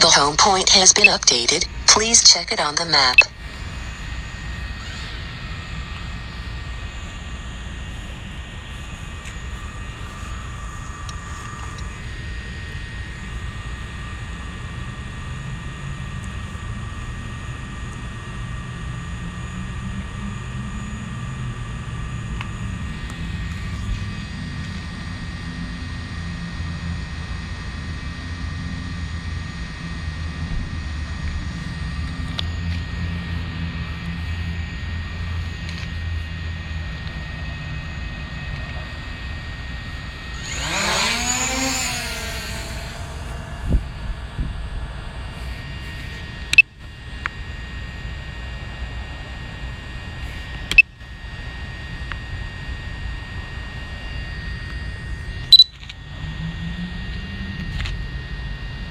official home point has been updated. Please check it on the map.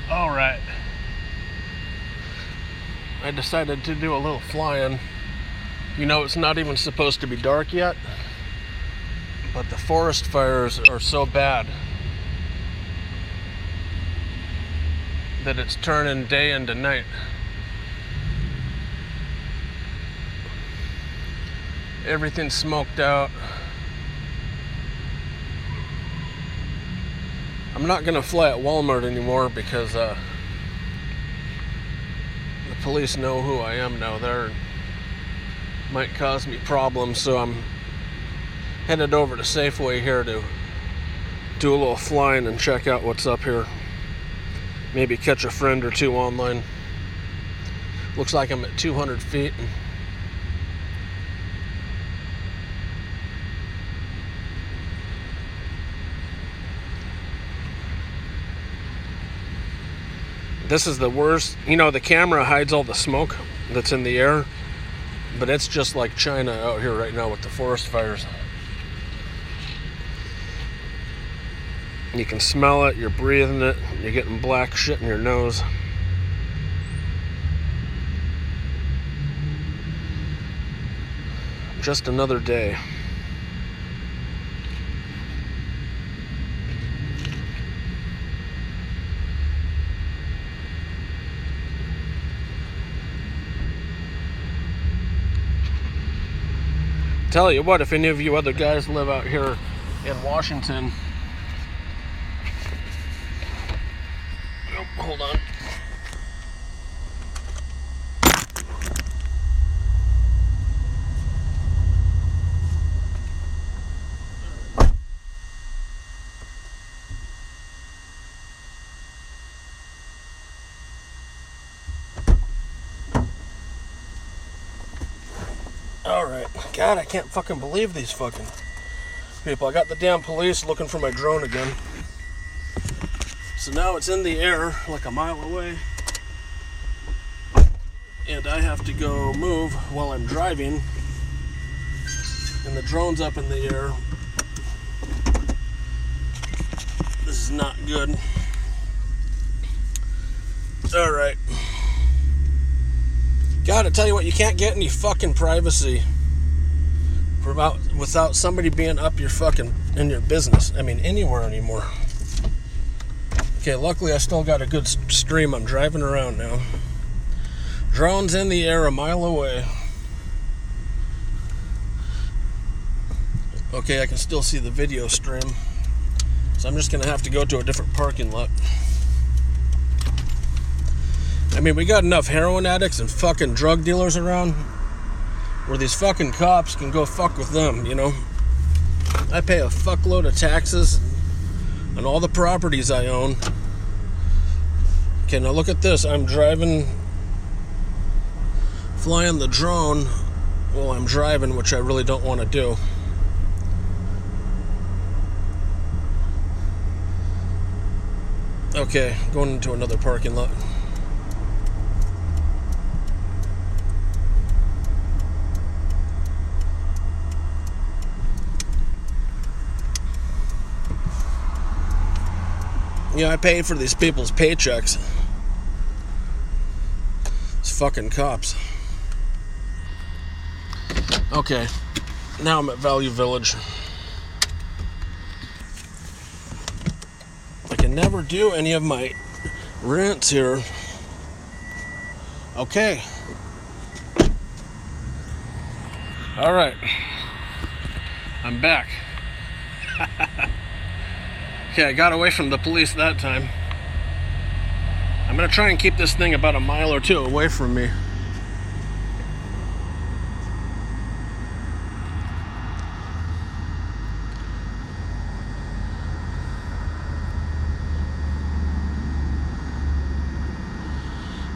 Alright, I decided to do a little flying. You know, it's not even supposed to be dark yet, but the forest fires are so bad that it's turning day into night. Everything's smoked out. I'm not gonna fly at Walmart anymore because the police know who I am now. They might cause me problems, so I'm headed over to Safeway here to do a little flying and check out what's up here. Maybe catch a friend or two online. Looks like I'm at 200 feet. This is the worst. You know, the camera hides all the smoke that's in the air, but it's just like China out here right now with the forest fires. You can smell it, you're breathing it, you're getting black shit in your nose. Just another day. Tell you what, if any of you other guys live out here in Washington, hold on. Alright, God, I can't fucking believe these fucking people. I got the damn police looking for my drone again. So now it's in the air like a mile away. And I have to go move while I'm driving. And the drone's up in the air. This is not good. Alright. God, I tell you what, you can't get any fucking privacy without somebody being up your fucking in your business. I mean, anywhere anymore. Okay, luckily I still got a good stream. I'm driving around now. Drone's in the air a mile away. Okay, I can still see the video stream. So I'm just gonna have to go to a different parking lot. I mean, we got enough heroin addicts and fucking drug dealers around where these fucking cops can go fuck with them, you know? I pay a fuckload of taxes on all the properties I own. Okay, now look at this. I'm driving, flying the drone while I'm driving, which I really don't want to do. Okay, going into another parking lot. Yeah, I pay for these people's paychecks. It's fucking cops. Okay, now I'm at Value Village. I can never do any of my rants here Okay. All right. I'm back. Okay, I got away from the police that time. I'm gonna try and keep this thing about a mile or two away from me.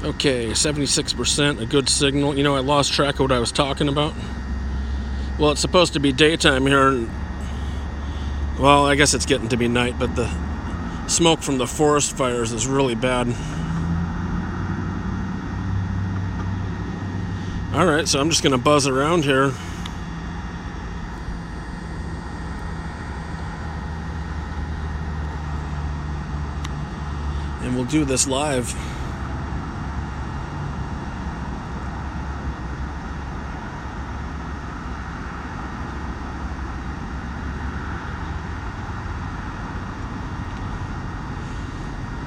Okay, 76%, a good signal. You know, I lost track of what I was talking about. Well, it's supposed to be daytime here, and, well, I guess it's getting to be night, but the smoke from the forest fires is really bad. Alright, so I'm just going to buzz around here. And we'll do this live.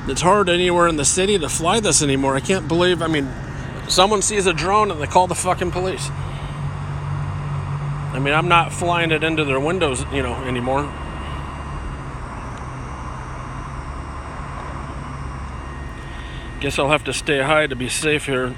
It's hard anywhere in the city to fly this anymore. I can't believe, someone sees a drone and they call the fucking police. I'm not flying it into their windows, anymore. Guess I'll have to stay high to be safe here.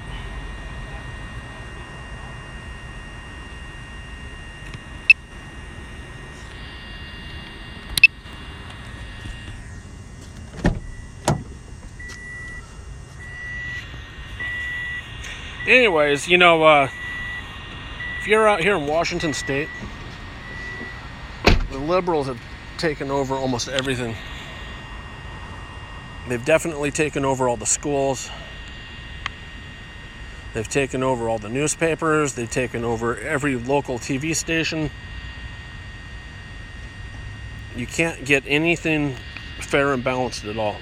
Anyways, if you're out here in Washington State, the liberals have taken over almost everything. They've definitely taken over all the schools. They've taken over all the newspapers. They've taken over every local TV station. You can't get anything fair and balanced at all.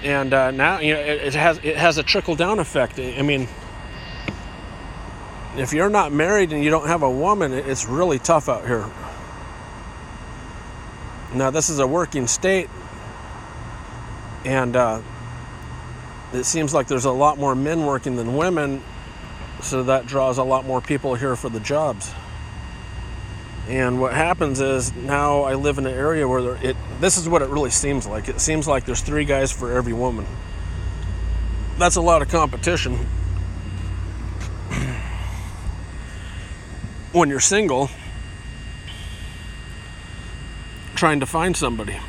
And now, it has a trickle-down effect. If you're not married and you don't have a woman, it's really tough out here. Now, this is a working state, and it seems like there's a lot more men working than women, so that draws a lot more people here for the jobs. And what happens is, now I live in an area where this is what it really seems like. It seems like there's 3 guys for every woman. That's a lot of competition. When you're single, trying to find somebody.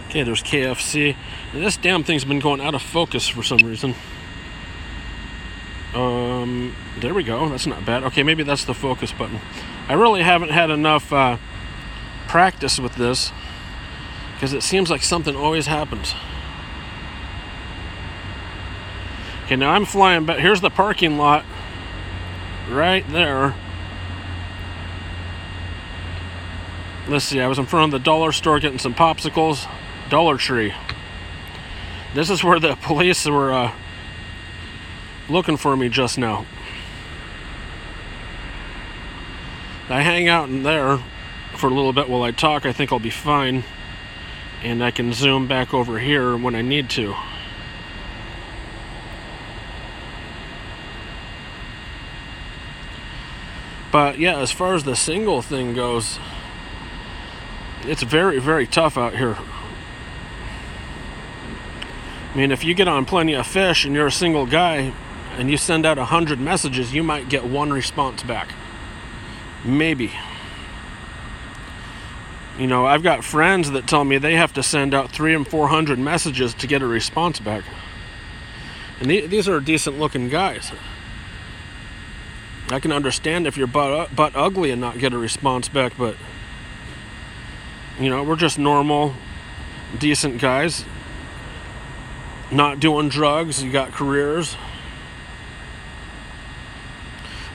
Okay, there's KFC. And this damn thing's been going out of focus for some reason. There we go. That's not bad. Okay, maybe that's the focus button. I really haven't had enough practice with this, because it seems like something always happens. Okay, now I'm flying back. Here's the parking lot right there. Let's see, I was in front of the dollar store getting some popsicles. Dollar Tree. This is where the police were looking for me just now. I hang out in there for a little bit while I talk. I think I'll be fine, and I can zoom back over here when I need to. But yeah, as far as the single thing goes, it's very, very tough out here. If you get on Plenty of Fish and you're a single guy and you send out 100 messages, you might get 1 response back. Maybe. I've got friends that tell me they have to send out 300 and 400 messages to get a response back. And these are decent looking guys. I can understand if you're butt ugly and not get a response back, but we're just normal, decent guys. Not doing drugs, you got careers.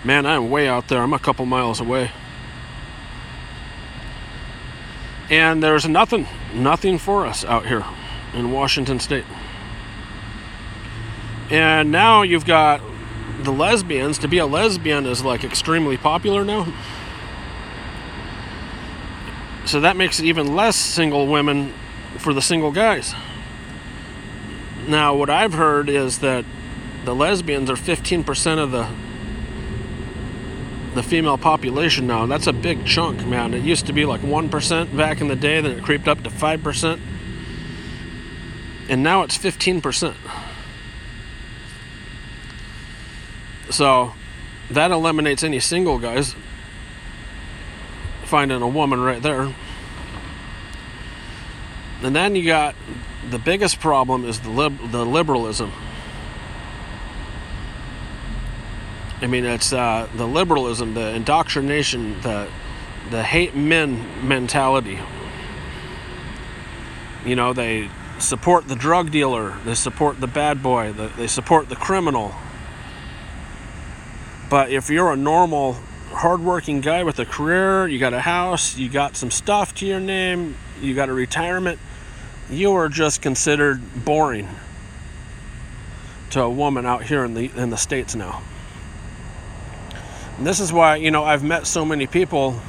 Man, I'm way out there. I'm a couple miles away. And there's nothing for us out here in Washington State. And now you've got the lesbians. To be a lesbian is like extremely popular now. So that makes even less single women for the single guys. Now, what I've heard is that the lesbians are 15% of the female population now. That's a big chunk, man. It used to be like 1% back in the day, then it creeped up to 5%. And now it's 15%. So that eliminates any single guys finding a woman right there. And then you got the biggest problem is the liberalism. I mean, it's the liberalism, the indoctrination, the hate men mentality. You know, they support the drug dealer, they support the bad boy, they support the criminal. But if you're a normal, hardworking guy with a career, you got a house, you got some stuff to your name, you got a retirement, you are just considered boring to a woman out here in the States now. And this is why, you know, I've met so many people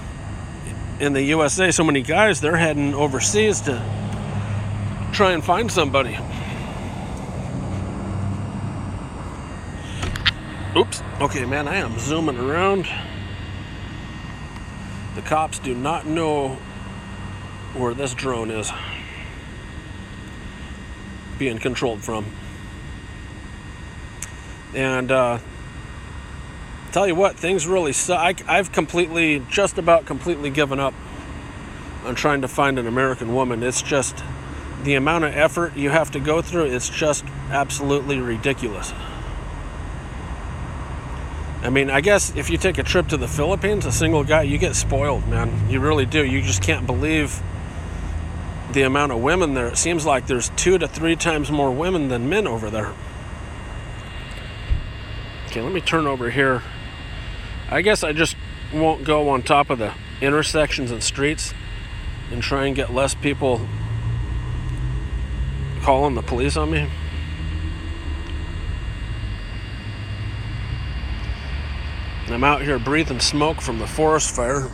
in the USA, so many guys, they're heading overseas to try and find somebody. Oops. Okay, man, I am zooming around. The cops do not know where this drone is being controlled from. And tell you what, things really suck. I've just about completely given up on trying to find an American woman. It's just the amount of effort you have to go through, it's just absolutely ridiculous. I mean, I guess if you take a trip to the Philippines, a single guy, you get spoiled, man. You really do. You just can't believe the amount of women there. It seems like there's 2 to 3 times more women than men over there. Okay, let me turn over here. I guess I just won't go on top of the intersections and streets and try and get less people calling the police on me. I'm out here breathing smoke from the forest fire.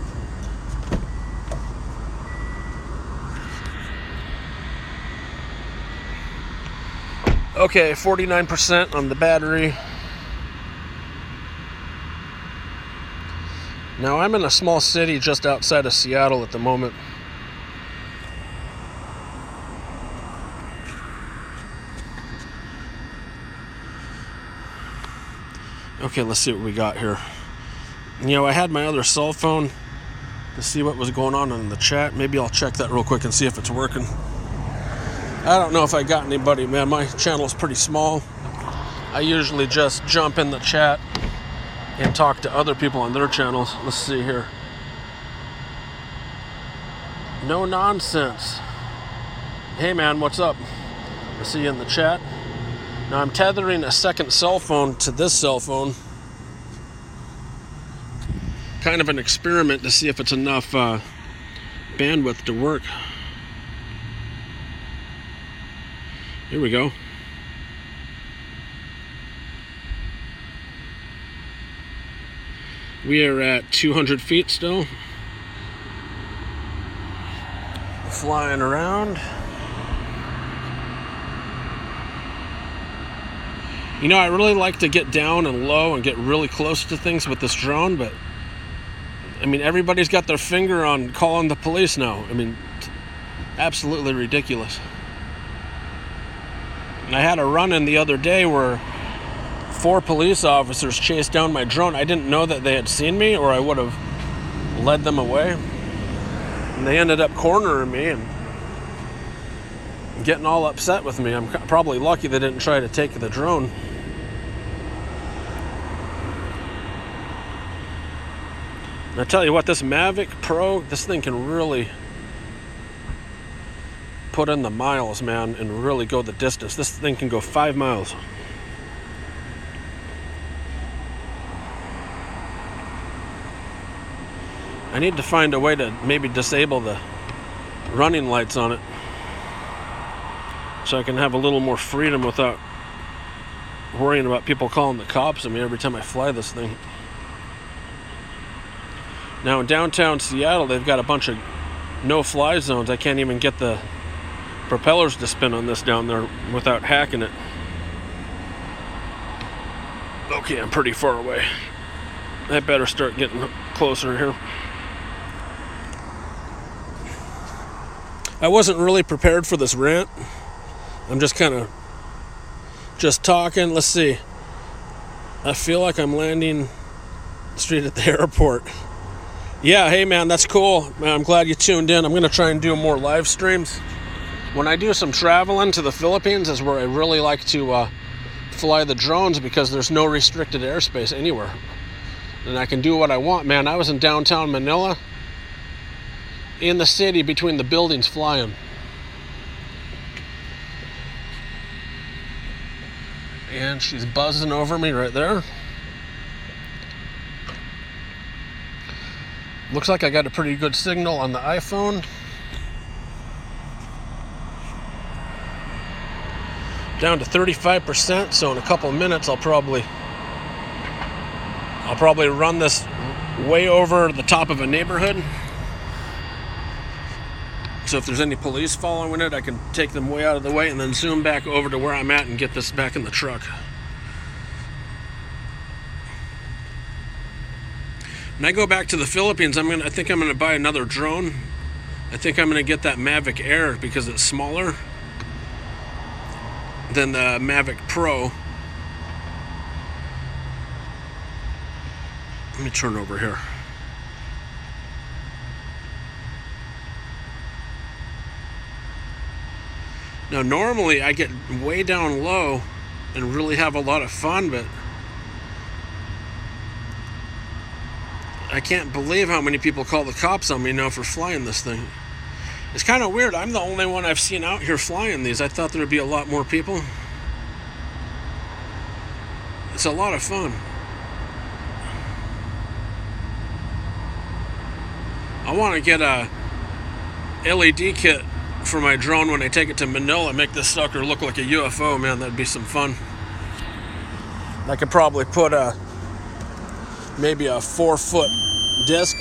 Okay, 49% on the battery. Now I'm in a small city just outside of Seattle at the moment. Okay, let's see what we got here. You know, I had my other cell phone to see what was going on in the chat. Maybe I'll check that real quick and see if it's working. I don't know if I got anybody, man. My channel's pretty small. I usually just jump in the chat and talk to other people on their channels. Let's see here. No nonsense. Hey, man, what's up? I see you in the chat. Now I'm tethering a second cell phone to this cell phone. Kind of an experiment to see if it's enough bandwidth to work. Here we go. We are at 200 feet still. Flying around. You know, I really like to get down and low and get really close to things with this drone, but I mean, everybody's got their finger on calling the police now. I mean, absolutely ridiculous. And I had a run-in the other day where 4 police officers chased down my drone. I didn't know that they had seen me, or I would have led them away. And they ended up cornering me and getting all upset with me. I'm probably lucky they didn't try to take the drone. And I tell you what, this Mavic Pro, this thing can really put in the miles, man, and really go the distance. This thing can go 5 miles. I need to find a way to maybe disable the running lights on it so I can have a little more freedom without worrying about people calling the cops on me every time I fly this thing. Now in downtown Seattle, they've got a bunch of no-fly zones. I can't even get the propellers to spin on this down there without hacking it. Okay, I'm pretty far away. I better start getting closer here. I wasn't really prepared for this rant. I'm just kind of talking. Let's see. I feel like I'm landing straight at the airport. Yeah, hey man, that's cool. Man, I'm glad you tuned in. I'm going to try and do more live streams. When I do some traveling to the Philippines is where I really like to fly the drones, because there's no restricted airspace anywhere. And I can do what I want, man. I was in downtown Manila, in the city between the buildings, flying. And she's buzzing over me right there. Looks like I got a pretty good signal on the iPhone. Down to 35%, so in a couple of minutes I'll probably run this way over the top of a neighborhood. So if there's any police following it, I can take them way out of the way and then zoom back over to where I'm at and get this back in the truck. When I go back to the Philippines, I think I'm gonna buy another drone. I think I'm gonna get that Mavic Air because it's smaller than the Mavic Pro. Let me turn over here. Now normally I get way down low and really have a lot of fun, but I can't believe how many people call the cops on me now for flying this thing. It's kind of weird. I'm the only one I've seen out here flying these. I thought there would be a lot more people. It's a lot of fun. I want to get a LED kit for my drone when I take it to Manila. Make this sucker look like a UFO, man. That'd be some fun. I could probably put maybe a 4-foot disc.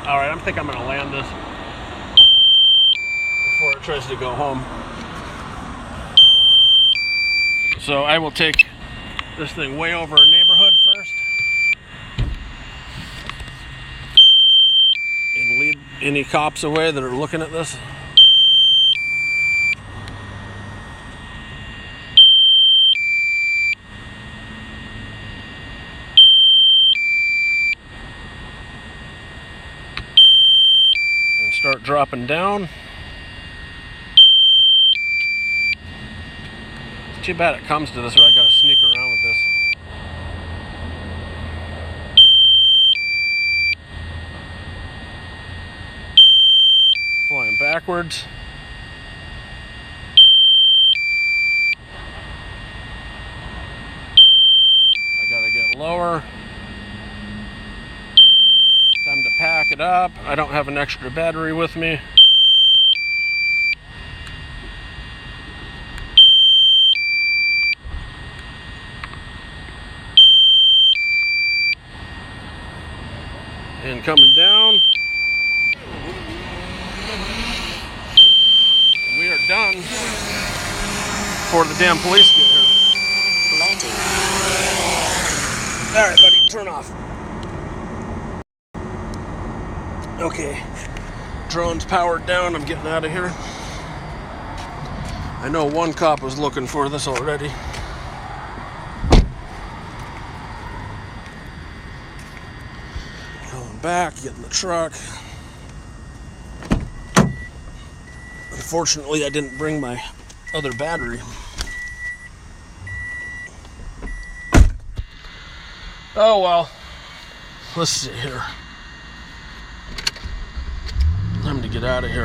All right, I think I'm gonna land this before it tries to go home. So I will take this thing way over a neighborhood first and lead any cops away that are looking at this. Start dropping down. Too bad it comes to this, or I gotta sneak around with this. Flying backwards. I gotta get lower. Time to pack it up. I don't have an extra battery with me. And coming down. We are done before the damn police get here. Landing. All right, buddy, turn off. Okay, drone's powered down. I'm getting out of here. I know one cop was looking for this already. Going back, getting the truck. Unfortunately, I didn't bring my other battery. Oh well. Let's see here. Time to get out of here.